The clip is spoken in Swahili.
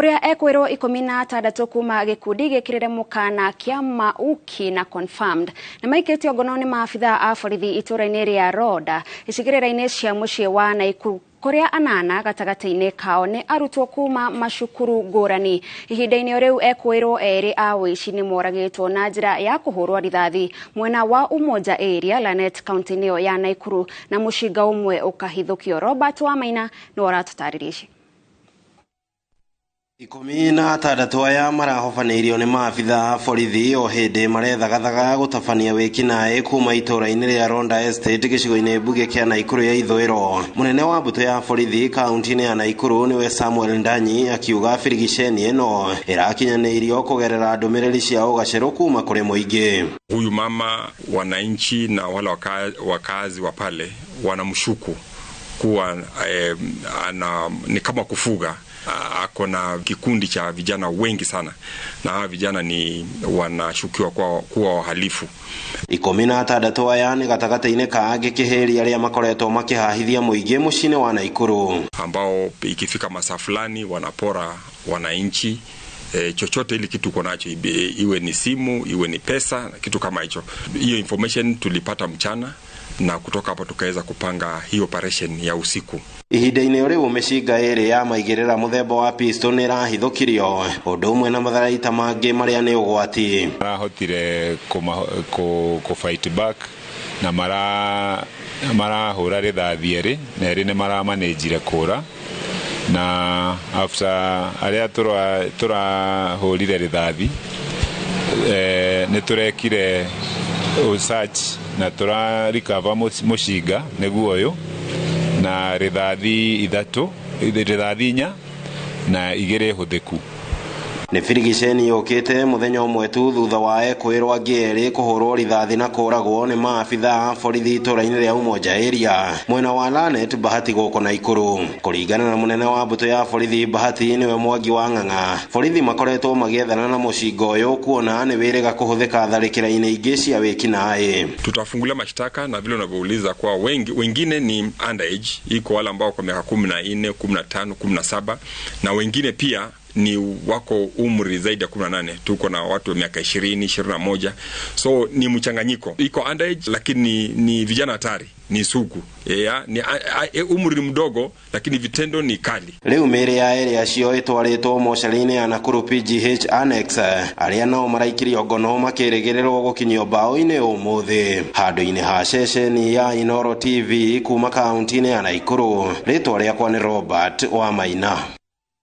kuria ekwiro 16 kuma gikundi gikirire mukana kia Mauki na confirmed na maiketio ngono ni maafitha a borithi itũra-inĩ ria Roda icigĩrĩra-inĩ cia muciĩ wa Naikuru kuria anana gatagati-inĩ kao ni arutwo kuma macukuru ngũrani. Ihinda-inĩ riu ekwiro eri a wici ni moragĩtwo na njĩra ya kũhũrwo rithathi mwena wa Umoja area Lanet county-inĩ ya Naikuru na mũcinga ũmwe ũkahithũkio. Robert Wamaina no aratũtarĩria. 16 aya marahofanĩirio nĩ maabitha a borithi o hĩndĩ marethagathaga gũtabania wĩkinaĩ kuma itũra-inĩ rĩa Ronda Estate gĩcigo-inĩ mbunge kĩa Naikuru ya ithũĩro. Mũnene wa mbũtũ ya borithi kaunti-inĩ ya Naikuru niwe Samuel Ndanyi akiuga birigiceni ĩno ĩrakinyanĩirio kũgerera ndũmĩrĩri cia ũgacerũ kuma kũrĩ mũingĩ. Huyu mama, wananchi na wale wakazi wa pale wanamshuku kuwa ni kama kufuga. Ako na kikundi cha vijana wengi sana na hawa vijana ni wanashukiwa kuwa wahalifu. 16 aya ni gatagati-inĩ ka gĩkĩhĩri arĩa makoretwo makĩhahithia mũingĩ mũciĩ-inĩ wa Naikuru, ambao ikifika masaa fulani wanapora wananchi chochote ili kitu uko nacho, iwe ni simu, iwe ni pesa, kitu kama hicho. Hiyo information tulipata mchana na kutoka hapo tukaweza kupanga hii operation ya usiku. Ihinda-inĩ riu mĩcinga ĩrĩ ya maigĩrĩra mũthemba wa pistol nĩ ĩrahithũkirio ũndũ ũmwe na matharaita mangĩ marĩa nĩ ũgwati. Marahotire ku fight back na marahũra rithathi erĩ na erĩ nĩ maramanĩnjire kũra, na after arĩa turahũrire rithathi nĩ turekire search na recover mũcinga nĩguo ũyũ na rithathi 3 rithathi 4 na 2 hũthĩku. Nĩ birigiceni yũkĩte mũthenya ũmwe tu thutha wa ekwĩrwo angĩ kũhũrwo rithathi na kũragwo nĩ maabitha a borithi itũra-inĩ rĩa Umoja area mwena wa Lanet Bahati gũkũ Naikuru. Kũringana na mũnene wa mbũtũ ya borithi Bahati niwe Mwangi wa Ng'ang'a, borithi makoretwo magĩethana na mũcinga ũyũ kuona nĩ wĩrĩga kũhũthĩka tharĩkĩra-inĩ ingĩ cia wĩkinaĩ. Tutafungulia mashtaka na vile unavyouliza kwa wengine ni underage, iko wale ambao kwa miaka 14, 15, 17 na wengine pia ni wako umri zaidi ya 18. Tuko na watu wa miaka 20, 21. So ni mchanganyiko. Iko underage lakini ni vijana hatari, ni sugu. Ni umri mdogo lakini vitendo ni kali. Rĩu mĩĩrĩ ya erĩ acio ĩtwarĩtwo mocarĩ-inĩ ya Nakuru PGH Annex, arĩa nao maraikirio ngono makĩrĩgĩrĩrwo gũkinyio mbaũ-inĩ ũmũthĩ. Handũ-inĩ ha ceceni ya Inooro TV kuma kaunti-inĩ ya Naikuru, rĩtwa rĩakwa nĩ Robert Wamaina.